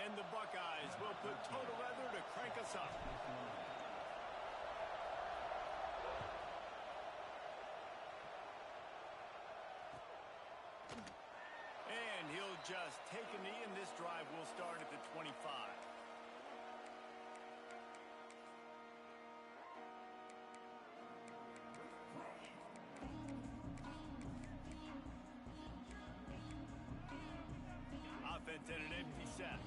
And the Buckeyes will put total weather to crank us up. And he'll just take a knee, and this drive will start at the 25. Offense in an empty set.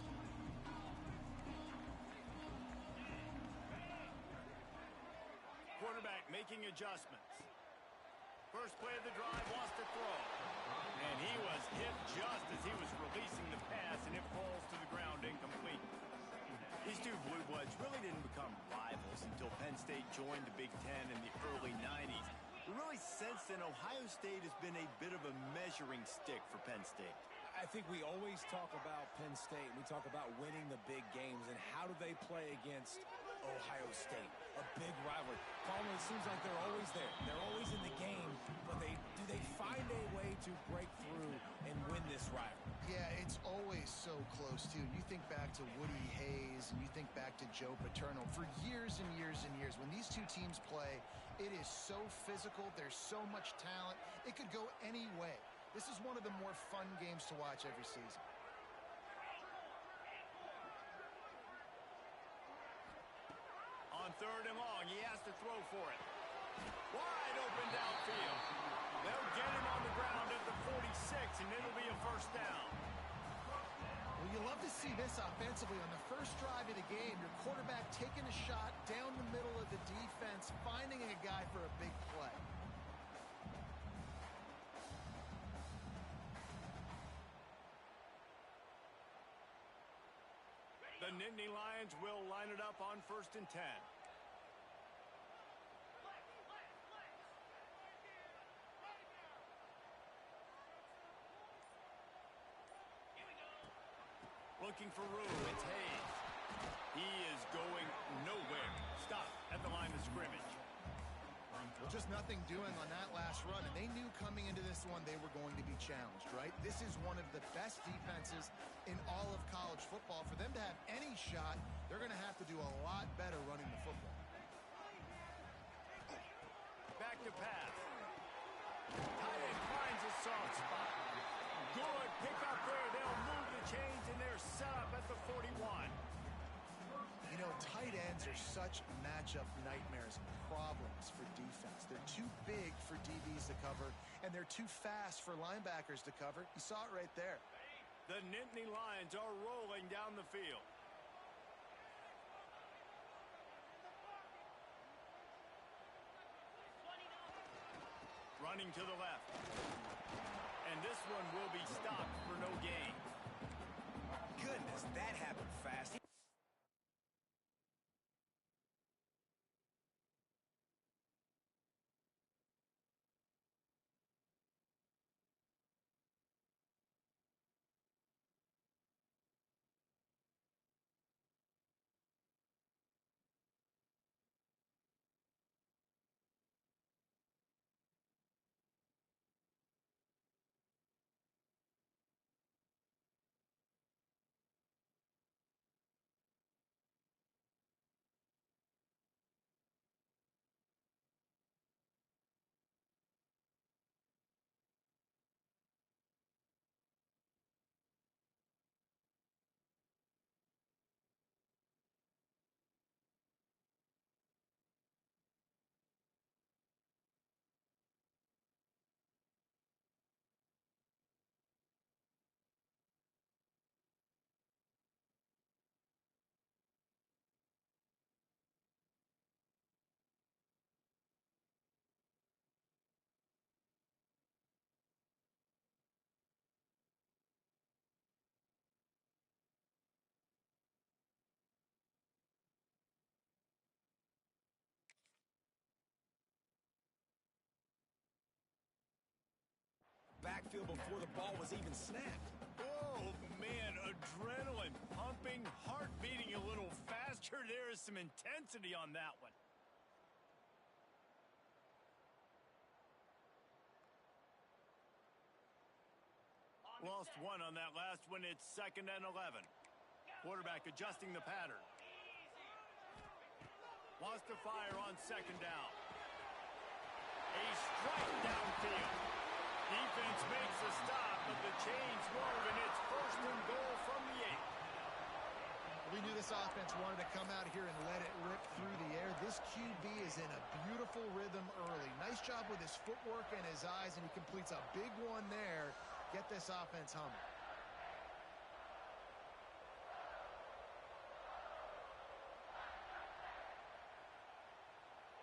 Quarterback making adjustments. First play of the drive, lost a throw. And he was hit just as he was releasing the pass, and it falls to the ground incomplete. These two Blue Bloods really didn't become rivals until Penn State joined the Big Ten in the early 90s. But really, since then, Ohio State has been a bit of a measuring stick for Penn State. I think we always talk about Penn State. We talk about winning the big games, and how do they play against Ohio State, a big rivalry. Palmer, it seems like they're always there. They're always in the game, but do they find a way to break through and win this rivalry? Yeah, it's always so close, too. You think back to Woody Hayes, and you think back to Joe Paterno. For years and years and years, when these two teams play, it is so physical. There's so much talent. It could go any way. This is one of the more fun games to watch every season. On 3rd and long, he has to throw for it. Wide open downfield. They'll get him on the ground at the 46, and it'll be a first down. Well, you love to see this offensively. On the first drive of the game, your quarterback taking a shot down the middle of the defense, finding a guy for a big play. The Nittany Lions will line it up on 1st and 10. Looking for room, it's Hayes. He is going nowhere. Stop at the line of scrimmage. Well, just nothing doing on that last run, and they knew coming into this one they were going to be challenged, right? This is one of the best defenses in all of college football. For them to have any shot, they're going to have to do a lot better running the football. Back to pass. Tight end finds a soft spot. Good pick up there. They'll move the chains, and they're set up at the 41. You know, tight ends are such matchup nightmares and problems for defense. They're too big for DBs to cover, and they're too fast for linebackers to cover. You saw it right there. The Nittany Lions are rolling down the field. Running to the left. And this one will be stopped for no gain. Goodness, that happened fast. Backfield before the ball was even snapped. Oh, man, adrenaline pumping, heart beating a little faster. There is some intensity on that one. Lost one on that last one. It's 2nd and 11. Quarterback adjusting the pattern. Wants to fire on second down. A strike downfield. Defense makes a stop, but the chains move, and it's first and goal from the 8. We knew this offense wanted to come out here and let it rip through the air. This QB is in a beautiful rhythm early. Nice job with his footwork and his eyes, and he completes a big one there. Get this offense humming.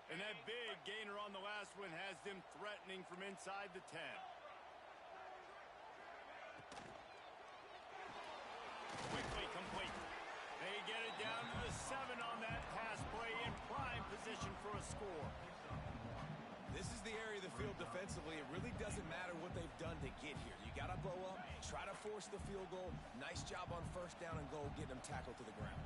And that big gainer on the last one has them threatening from inside the 10. Quickly complete. They get it down to the 7 on that pass play in prime position for a score. This is the area of the field defensively. It really doesn't matter what they've done to get here. You got to blow up, try to force the field goal. Nice job on first down and goal, getting them tackled to the ground.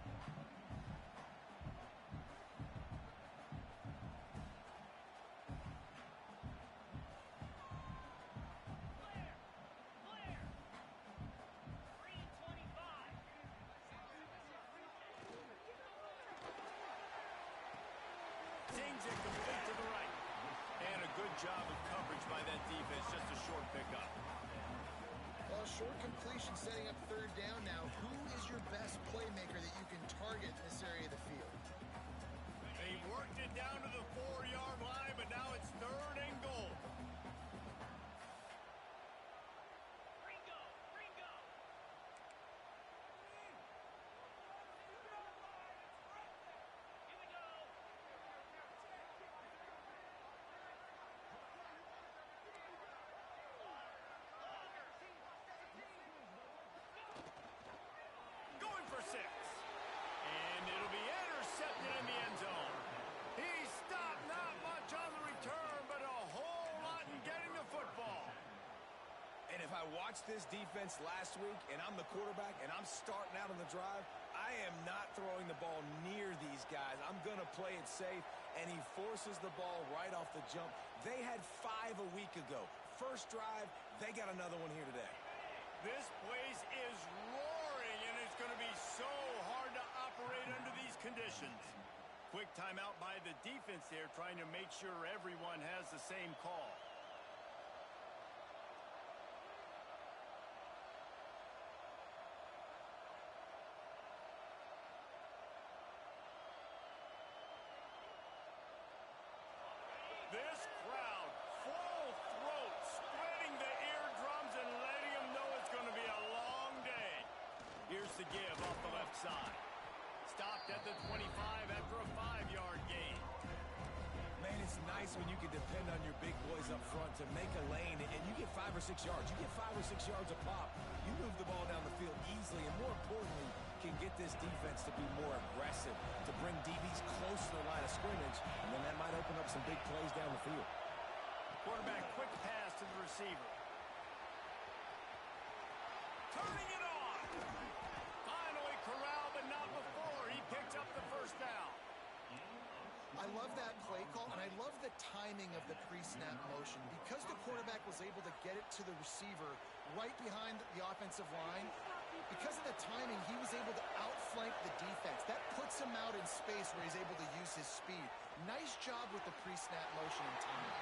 Sings it complete to the right. And a good job of coverage by that defense. Just a short pickup. Well, short completion setting up third down now. Who is your best playmaker that you can target in this area of the field? They worked it down to the 4-yard line, but now it's third and goal. Going for 6. And it'll be intercepted in the end zone. He stopped not much on the return, but a whole lot in getting the football. And if I watched this defense last week and I'm the quarterback and I'm starting out on the drive, I am not throwing the ball near these guys. I'm going to play it safe, and he forces the ball right off the jump. They had 5 a week ago. First drive, they got another one here today. This place is roaring, and it's going to be so hard to operate under these conditions. Quick timeout by the defense there, trying to make sure everyone has the same call. This crowd, full throat, spreading the eardrums and letting them know it's going to be a long day. Here's the give off the left side. Stopped at the 25 after a 5-yard gain. Man, it's nice when you can depend on your big boys up front to make a lane, and you get 5 or 6 yards. You get 5 or 6 yards a pop. You move the ball down the field easily, and more importantly, can get this defense to be more aggressive, to bring DBs close to the line of scrimmage, and then that might open up some big plays down the field. Quarterback quick pass to the receiver. Turning it on. Finally corralled, but not before. He picked up the first down. I love that play call, and I love the timing of the pre-snap motion. Because the quarterback was able to get it to the receiver right behind the offensive line, because of the timing, he was able to outflank the defense. That puts him out in space where he's able to use his speed. Nice job with the pre-snap motion and timing.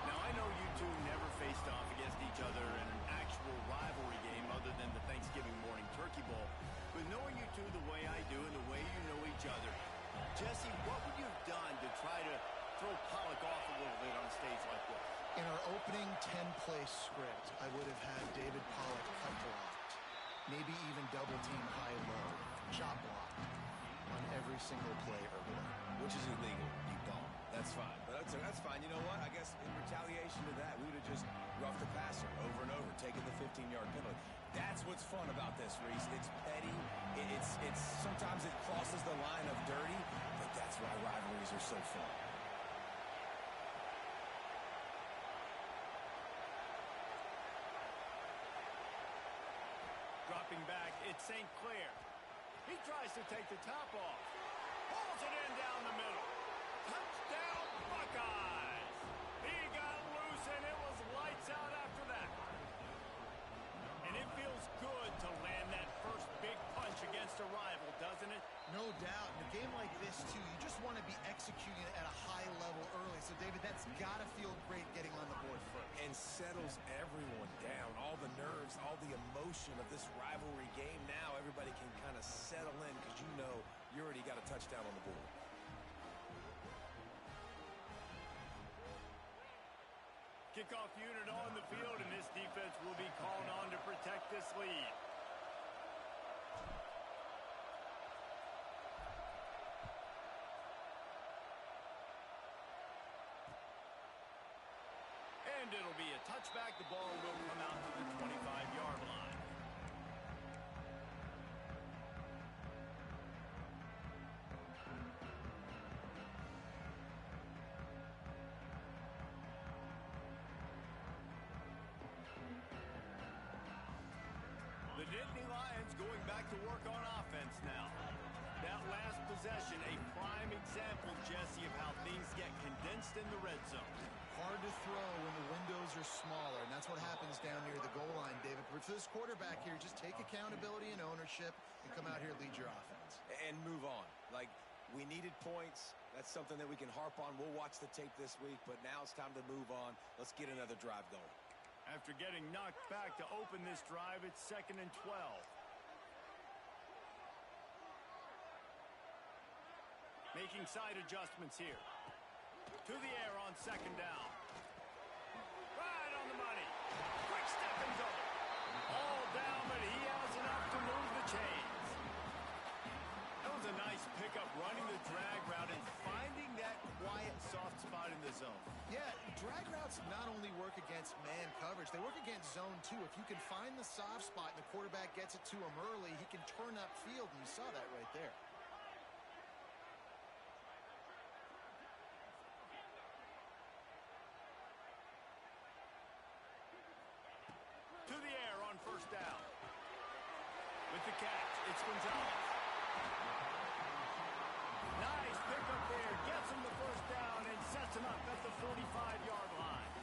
Now, I know you two never faced off against each other in an actual rivalry game other than the Thanksgiving morning turkey bowl. But knowing you two the way I do and the way you know each other, Jesse, what would you have done to try to throw Pollock off a little bit on a stage like this? In our opening 10-play script, I would have had David Pollock cut blocked, maybe even double-team high-low, chop block on every single play early. Which is illegal. You don't. That's fine. But that's fine. You know what? I guess in retaliation to that, we would have just roughed the passer over and over, taking the 15-yard penalty. That's what's fun about this, Reese. It's petty. It's sometimes it crosses the line of dirty, but that's why rivalries are so fun. Dropping back, it's St. Clair. He tries to take the top off. Pulls it in down the middle. Touchdown, Buckeyes! He got loose, and it was lights out after that. And it feels good to land that first big punch against a game like this, too, you just want to be executing it at a high level early. So, David, that's got to feel great getting on the board first. And settles everyone down. All the nerves, all the emotion of this rivalry game. Now everybody can kind of settle in because you know you already got a touchdown on the board. Kickoff unit on the field, and this defense will be called on to protect this lead. And it'll be a touchback. The ball will come out to the 25-yard line. The Nittany Lions going back to work on offense now. That last possession, a prime example, Jesse, of how things get condensed in the red zone. Hard to throw when the windows are smaller, and that's what happens down near the goal line, David. But for this quarterback here, just take accountability and ownership and come out here and lead your offense. And move on. Like, we needed points. That's something that we can harp on. We'll watch the tape this week, but now it's time to move on. Let's get another drive going. After getting knocked back to open this drive, it's 2nd and 12. Making side adjustments here. To the air on 2nd down. Right on the money. Quick step and go. All down, but he has enough to move the chains. That was a nice pickup, running the drag route and finding that quiet, soft spot in the zone. Yeah, drag routes not only work against man coverage, they work against zone too. If you can find the soft spot and the quarterback gets it to him early, he can turn upfield, and you saw that right there. To the air on 1st down. With the catch, it's Gonzalez. Nice pickup there. Gets him the 1st down and sets him up at the 45-yard line.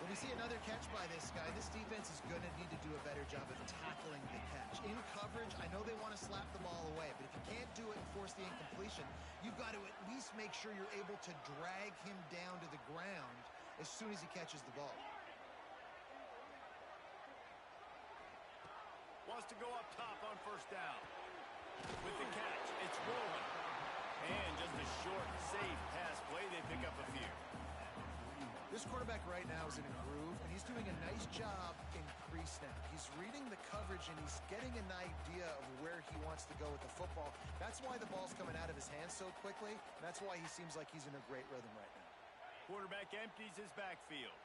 When we see another catch by this guy, this defense is going to need to do a better job of tackling the catch. In coverage, I know they want to slap the ball away, but if you can't do it and force the incompletion, you've got to at least make sure you're able to drag him down to the ground as soon as he catches the ball. Wants to go up top on 1st down. With the catch, it's rolling. And just a short, safe pass play. They pick up a few. This quarterback right now is in a groove, and he's doing a nice job in pre-snap. He's reading the coverage, and he's getting an idea of where he wants to go with the football. That's why the ball's coming out of his hands so quickly. That's why he seems like he's in a great rhythm right now. Quarterback empties his backfield.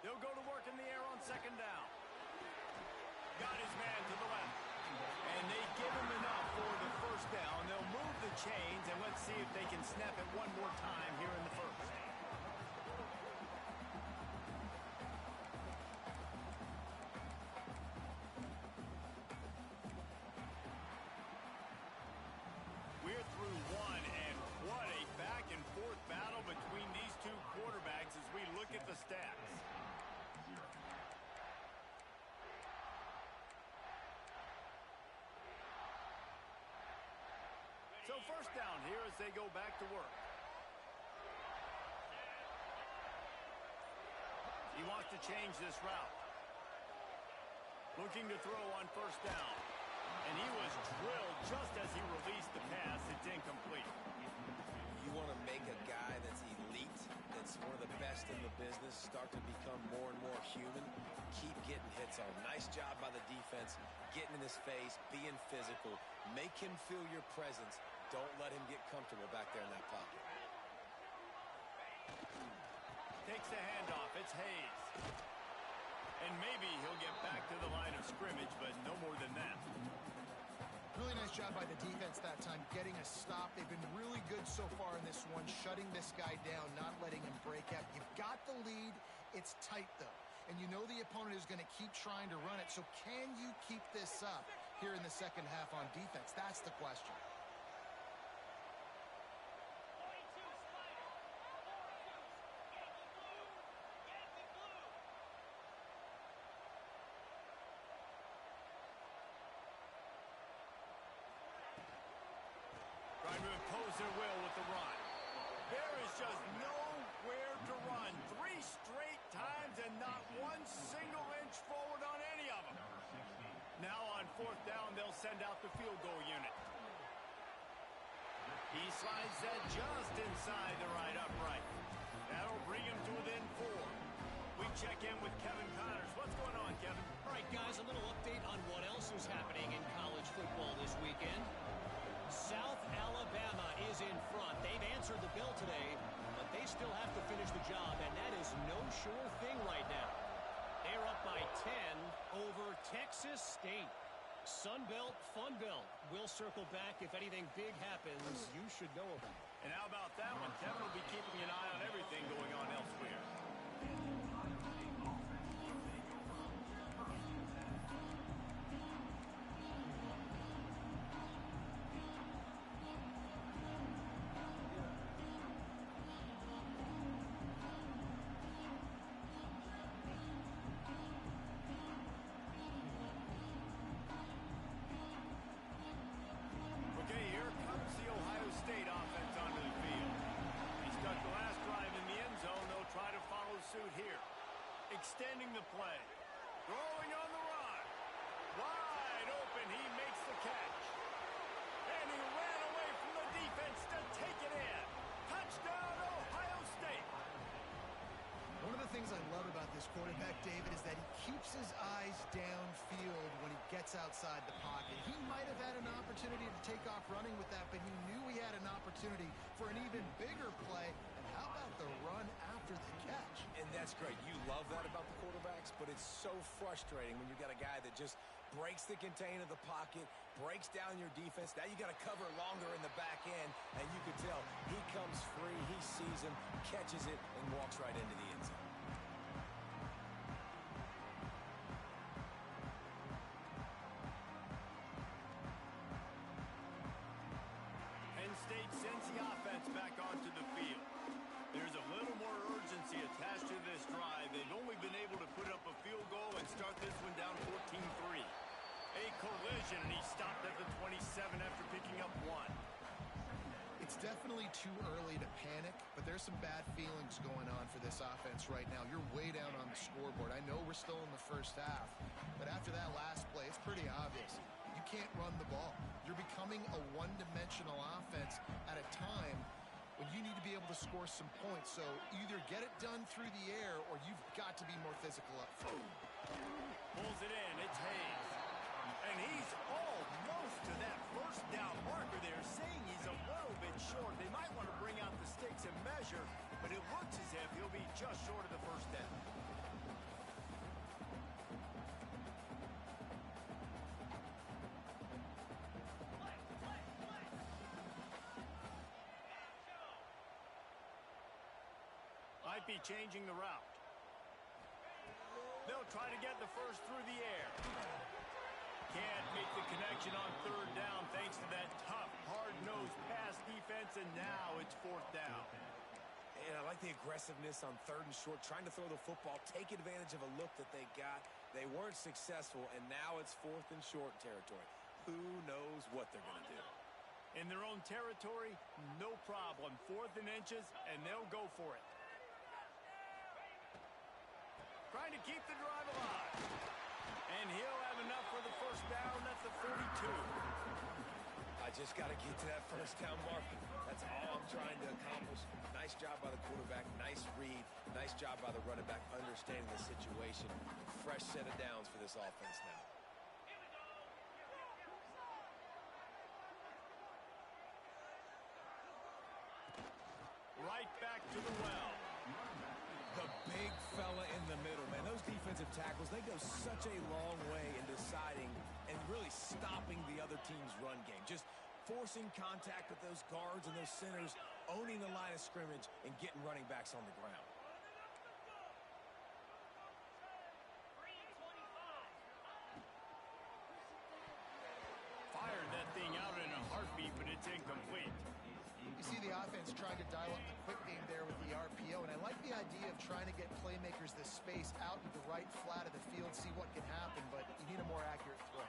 They'll go to work in the air on 2nd down. Got his man to the left. And they give him enough for the 1st down. They'll move the chains, and let's see if they can snap it one more time here in the 1st. We're through one, and what a back-and-forth battle between these two quarterbacks as we look at the stats. So 1st down here as they go back to work. He wants to change this route. Looking to throw on 1st down. And he was drilled just as he released the pass. It's incomplete. You want to make a guy that's elite, that's one of the best in the business, start to become more and more human, keep getting hits on. Nice job by the defense, getting in his face, being physical. Make him feel your presence. Don't let him get comfortable back there in that pocket. Takes the handoff. It's Hayes. And maybe he'll get back to the line of scrimmage, but no more than that. Really nice job by the defense that time, getting a stop. They've been really good so far in this one, shutting this guy down, not letting him break out. You've got the lead. It's tight, though. And you know the opponent is going to keep trying to run it. So can you keep this up here in the 2nd half on defense? That's the question. impose their will with the run. There is just nowhere to run. 3 straight times and not one single inch forward on any of them. Now on 4th down, they'll send out the field goal unit. He slides that just inside the right upright. That'll bring him to within 4. We check in with Kevin Connors. What's going on, Kevin? All right, guys, a little update on what else is happening in college football this weekend. South Alabama is in front. They've answered the bell today, but they still have to finish the job, and that is no sure thing right now. They're up by 10 over Texas State. Sun Belt, Fun Belt. We'll circle back if anything big happens you should know about. And how about that one? Kevin will be keeping an eye on everything going on elsewhere. Extending the play. Throwing on the run. Wide open. He makes the catch. And he ran away from the defense to take it in. Touchdown, Ohio State. One of the things I love about this quarterback, David, is that he keeps his eyes downfield when he gets outside the pocket. He might have had an opportunity to take off running with that, but he knew he had an opportunity for an even bigger play. And how about the run after the catch? And that's great. You love that about the quarterbacks, but it's so frustrating when you got a guy that just breaks the contain of the pocket, breaks down your defense. Now you got to cover longer in the back end, and you can tell he comes free, he sees him, catches it, and walks right into the end zone. Penn State sends the offense back onto the field. There's a little more urgency attached to this drive. They've only been able to put up a field goal and start this one down 14-3. A collision, and he stopped at the 27 after picking up 1. It's definitely too early to panic, but there's some bad feelings going on for this offense right now. You're way down on the scoreboard. I know we're still in the first half, but after that last play, it's pretty obvious. You can't run the ball. You're becoming a one-dimensional offense at a time when you need to be able to score some points. So either get it done through the air or you've got to be more physical up front. Pulls it in. It's Hayes. And he's almost to that first down marker there, saying he's a little bit short. They might want to bring out the sticks and measure, but it looks as if he'll be just short of the first down. Might be changing the route. They'll try to get the first through the air. Can't make the connection on 3rd down thanks to that tough, hard-nosed pass defense, and now it's 4th down. And I like the aggressiveness on 3rd and short, trying to throw the football, take advantage of a look that they got. They weren't successful, and now it's 4th and short territory. Who knows what they're going to do? In their own territory, no problem. 4th and inches, and they'll go for it. Trying to keep the drive alive. And he'll have enough for the first down at the 42. I just got to get to that first down marker. That's all I'm trying to accomplish. Nice job by the quarterback. Nice read. Nice job by the running back understanding the situation. Fresh set of downs for this offense now. Right back to the well. The big fella in the middle, man. Those defensive tackles, they go such a long way in deciding and really stopping the other team's run game. Just forcing contact with those guards and those centers, owning the line of scrimmage, and getting running backs on the ground. Fired that thing out in a heartbeat, but it's incomplete. You see the offense trying to dial up the quick game there with the RPO, and I like the idea of trying to get playmakers this space out into the right flat of the field, see what can happen, but you need a more accurate throw.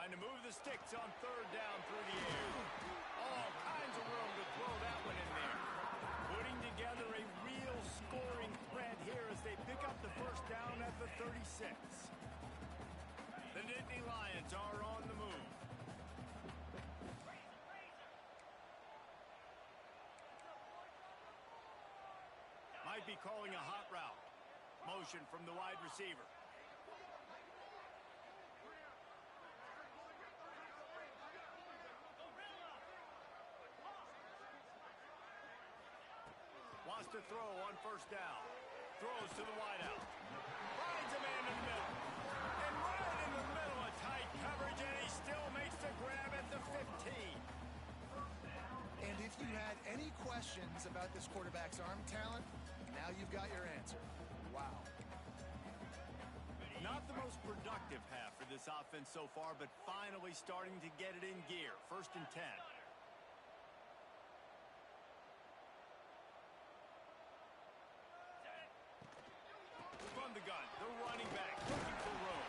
Trying to move the sticks on third down through the air. All kinds of room to throw that one in there. Putting together a real scoring threat here as they pick up the first down at the 36. The Nittany Lions are on the move. Might be calling a hot route. Motion from the wide receiver. Wants to throw on first down. Throws to the wideout. Finds a man in the middle. And right in the middle of tight coverage, and he still makes the grab at the 15. And if you had any questions about this quarterback's arm talent, now you've got your answer. Wow. Not the most productive half for this offense so far, but finally starting to get it in gear. 1st and 10. From the gun, the running back looking for room.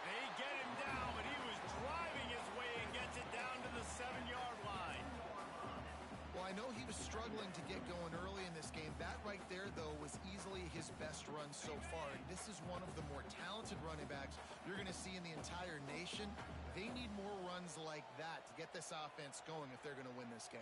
They get him down, but he was driving his way and gets it down to the 7-yard line. Well, I know he was struggling to get going early in this game. That right there, though, was easily his best run so far. And this is one of the more talented running backs you're going to see in the entire nation. They need more runs like that to get this offense going if they're going to win this game.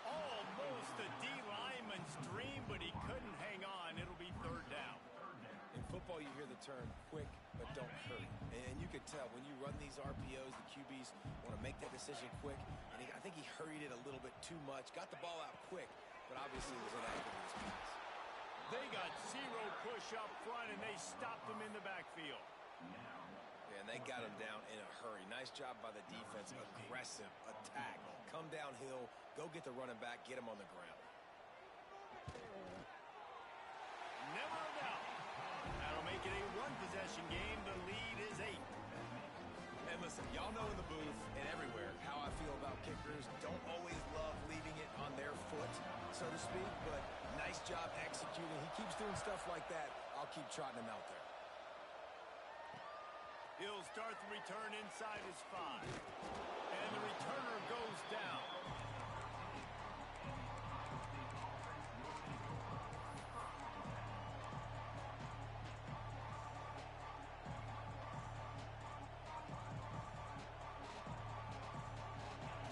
Almost a D lineman's dream, but he couldn't hang on. It'll be 3rd down. In football, you hear the term quick, but don't hurry. And you could tell when you run these RPOs, the QBs want to make that decision quick. And I think he hurried it a little bit too much. Got the ball out quick, but obviously was inaccurate with his pass. They got 0 push up front, and they stopped him in the backfield. And they got him down in a hurry. Nice job by the defense. Aggressive attack. Come downhill. Go get the running back. Get him on the ground. Never a doubt. That'll make it a one-possession game. The lead is 8. And listen, y'all know in the booth and everywhere how I feel about kickers. Don't always love leaving it on their foot, so to speak, but nice job executing. He keeps doing stuff like that. I'll keep trotting him out there. He'll start the return inside his 5. And the returner goes down.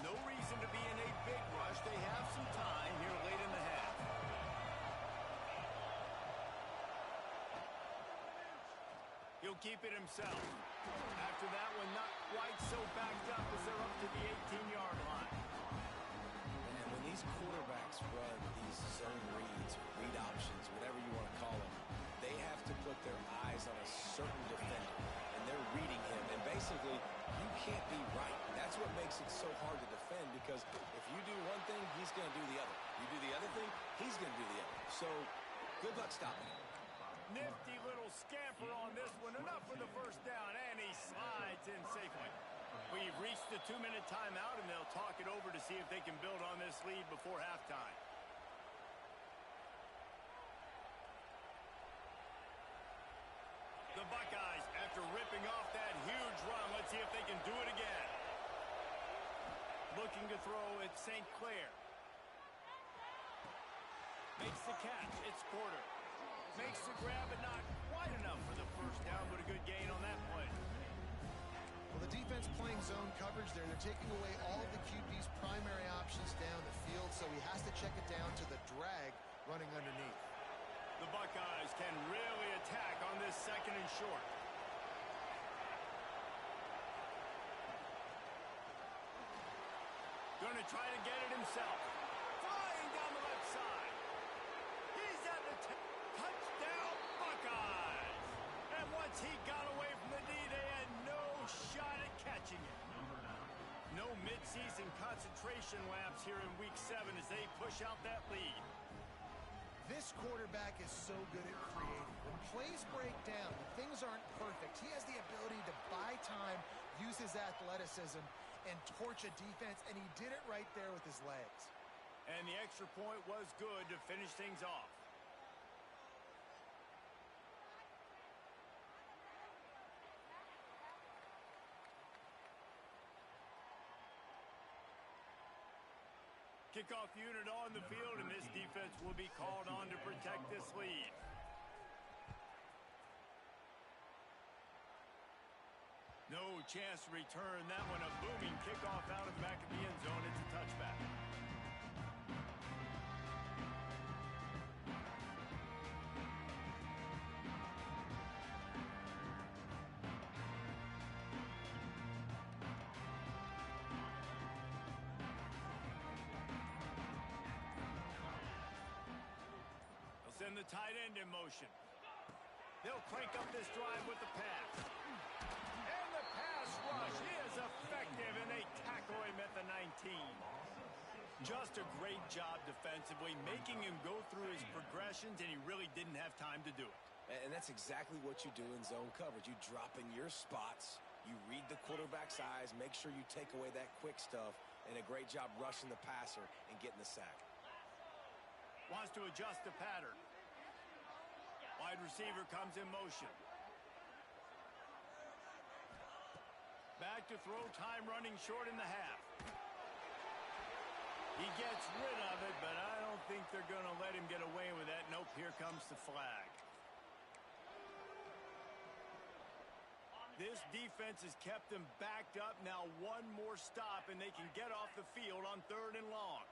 No reason to be in a big rush. They have some time here late in the half. He'll keep it himself. After that one, not quite so backed up as they're up to the 18-yard line. And when these quarterbacks run these zone reads, read options, whatever you want to call them, they have to put their eyes on a certain defender. And they're reading him. And basically, you can't be right. That's what makes it so hard to defend, because if you do one thing, he's going to do the other. You do the other thing, he's going to do the other. So good luck stopping him. Nifty little scamper on this one. Enough for the first down, and he slides in safely. We've reached the 2-minute timeout, and they'll talk it over to see if they can build on this lead before halftime. The Buckeyes, after ripping off that huge run, let's see if they can do it again. Looking to throw at St. Clair. Makes the catch. It's Porter. Makes the grab, but not quite enough for the first down, but a good gain on that play. Well, the defense playing zone coverage there. They're taking away all of the QB's primary options down the field, so he has to check it down to the drag running underneath. The Buckeyes can really attack on this 2nd and short. Going to try to get it himself. Flying down the left side. He's at the touchdown, Buckeyes. And once he got away from the knee, they had no shot at catching it. No midseason concentration lapse here in Week 7 as they push out that lead. This quarterback is so good at creating. When plays break down, when things aren't perfect, he has the ability to buy time, use his athleticism, and torch a defense, and he did it right there with his legs. And the extra point was good to finish things off. Kickoff unit on the field, and this defense will be called on to protect this lead. No chance to return that one. A booming kickoff out of the back of the end zone. It's a touchback. Send the tight end in motion. They'll crank up this drive with the pass. And the pass rush is effective, and they tackle him at the 19. Just a great job defensively, making him go through his progressions, and he really didn't have time to do it. And that's exactly what you do in zone coverage. You drop in your spots, you read the quarterback's eyes, make sure you take away that quick stuff, and a great job rushing the passer and getting the sack. Wants to adjust the pattern. Wide receiver comes in motion. Back to throw, time running short in the half. He gets rid of it, but I don't think they're going to let him get away with that. Nope, here comes the flag. This defense has kept them backed up. Now one more stop, and they can get off the field on 3rd and long.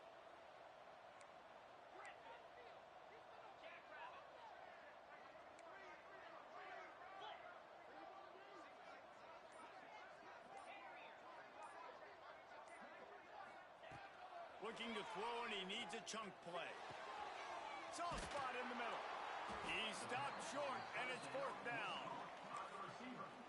Looking to throw, and he needs a chunk play. Soft spot in the middle. He stopped short, and it's 4th down.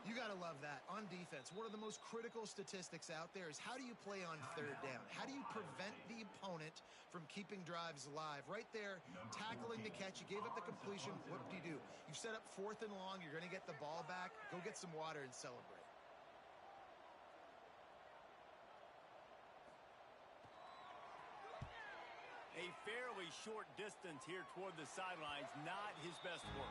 You got to love that. On defense, one of the most critical statistics out there is how do you play on 3rd down? How do you prevent the opponent from keeping drives alive? Right there, tackling the catch. You gave up the completion. What do? You set up 4th and long. You're going to get the ball back. Go get some water and celebrate. A fairly short distance here toward the sidelines, not his best work.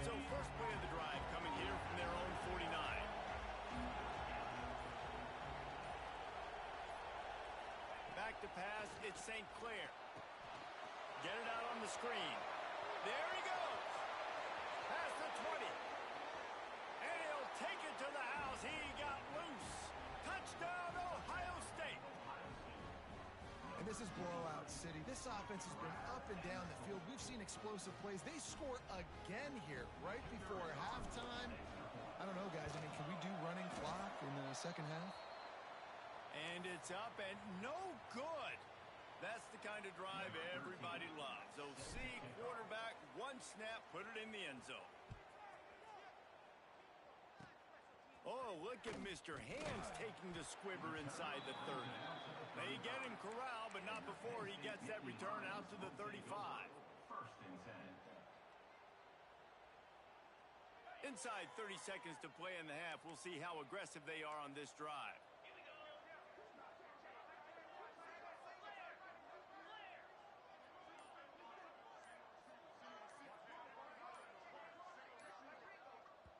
So first play of the drive coming here from their own 49. Back to pass, it's St. Clair. Get it out on the screen. There he goes. Past the 20. And he'll take it to the house. He got loose. Touchdown, Ohio State. And this is blowout city. This offense has been up and down the field. We've seen explosive plays. They score again here right before halftime. I don't know, guys. I mean, can we do running clock in the second half? And it's up and no good. That's the kind of drive everybody loves. OC, quarterback, one snap, put it in the end zone. Oh, look at Mr. Hands taking the squibber inside the 30. They get him corralled, but not before he gets that return out to the 35. Inside 30 seconds to play in the half. We'll see how aggressive they are on this drive.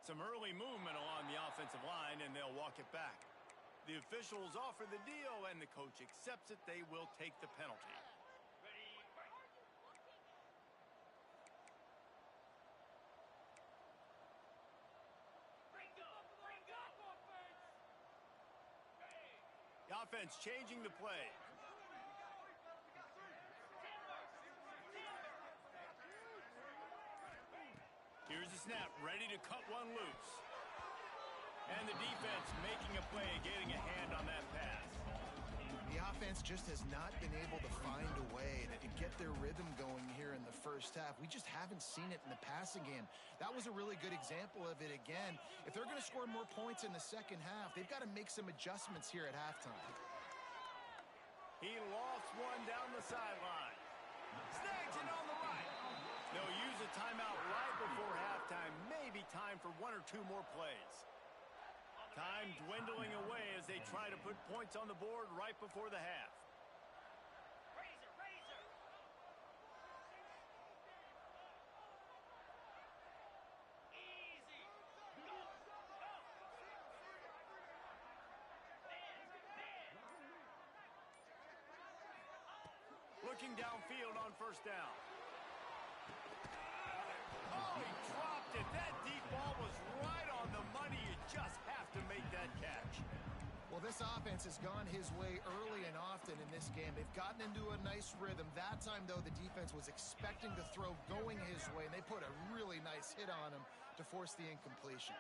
Some early movement along the offensive line, and they'll walk it back. The officials offer the deal, and the coach accepts it. They will take the penalty. The offense changing the play. Here's the snap, ready to cut one loose. And the defense making a play, getting a hand on that pass. The offense just has not been able to find a way to get their rhythm going here in the first half. We just haven't seen it in the passing game. That was a really good example of it again. If they're going to score more points in the second half, they've got to make some adjustments here at halftime. He lofts one down the sideline. Snags it on the right. They'll use a timeout right before halftime. Maybe time for one or two more plays. Time dwindling away as they try to put points on the board right before the half. Looking downfield on first down. Oh, he dropped it. That deep ball was right on the money. You just have to make that catch. Well, this offense has gone his way early and often in this game. They've gotten into a nice rhythm. That time, though, the defense was expecting the throw going his way, and they put a really nice hit on him to force the incompletion.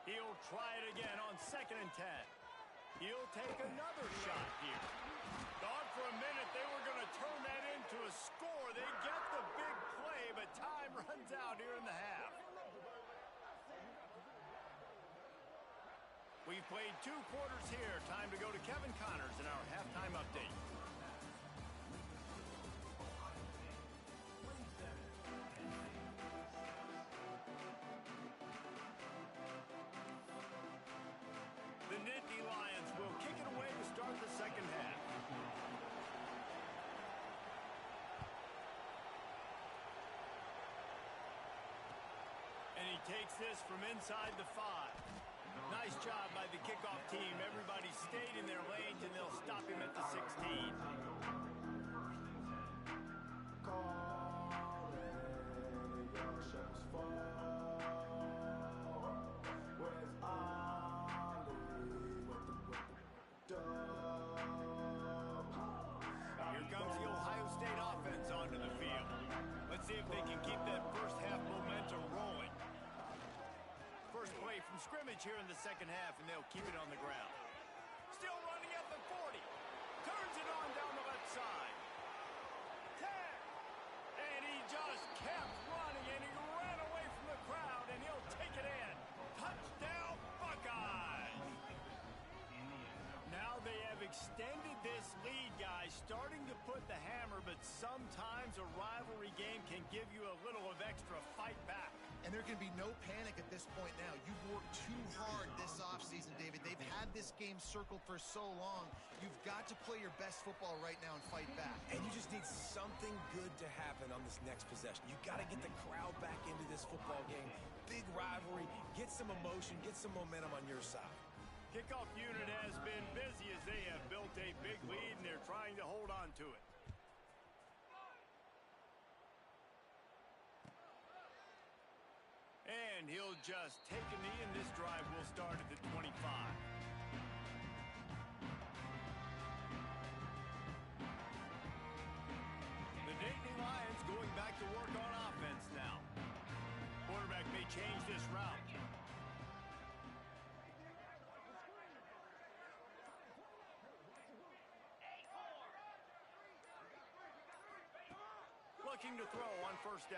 He'll try it again on 2nd and 10. He'll take another shot here. Thought for a minute they were going to turn that into a score. They get the big play, but time runs out here in the half. We've played 2 quarters here. Time to go to Kevin Connors in our halftime update. Takes this from inside the 5. Nice job by the kickoff team. Everybody stayed in their lanes, and they'll stop him at the 16. Here comes the Ohio State offense onto the field. Let's see if they can keep that first half momentum rolling. First play from scrimmage here in the second half, and they'll keep it on the ground. Still running at the 40. Turns it on down the left side. 10. And he just kept running, and he ran away from the crowd, and he'll take it in. Touchdown, Buckeyes! Now they have extended this lead, guys, starting to put the hammer, but sometimes a rivalry game can give you a little of extra fight back. And there can be no panic at this point now. You've worked too hard this offseason, David. They've had this game circled for so long. You've got to play your best football right now and fight back. And you just need something good to happen on this next possession. You got to get the crowd back into this football game. Big rivalry. Get some emotion. Get some momentum on your side. Kickoff unit has been busy as they have built a big lead, and they're trying to hold on to it. And he'll just take a knee, and this drive will start at the 25. The Nittany Lions going back to work on offense now. Quarterback may change this route. Looking to throw on first down.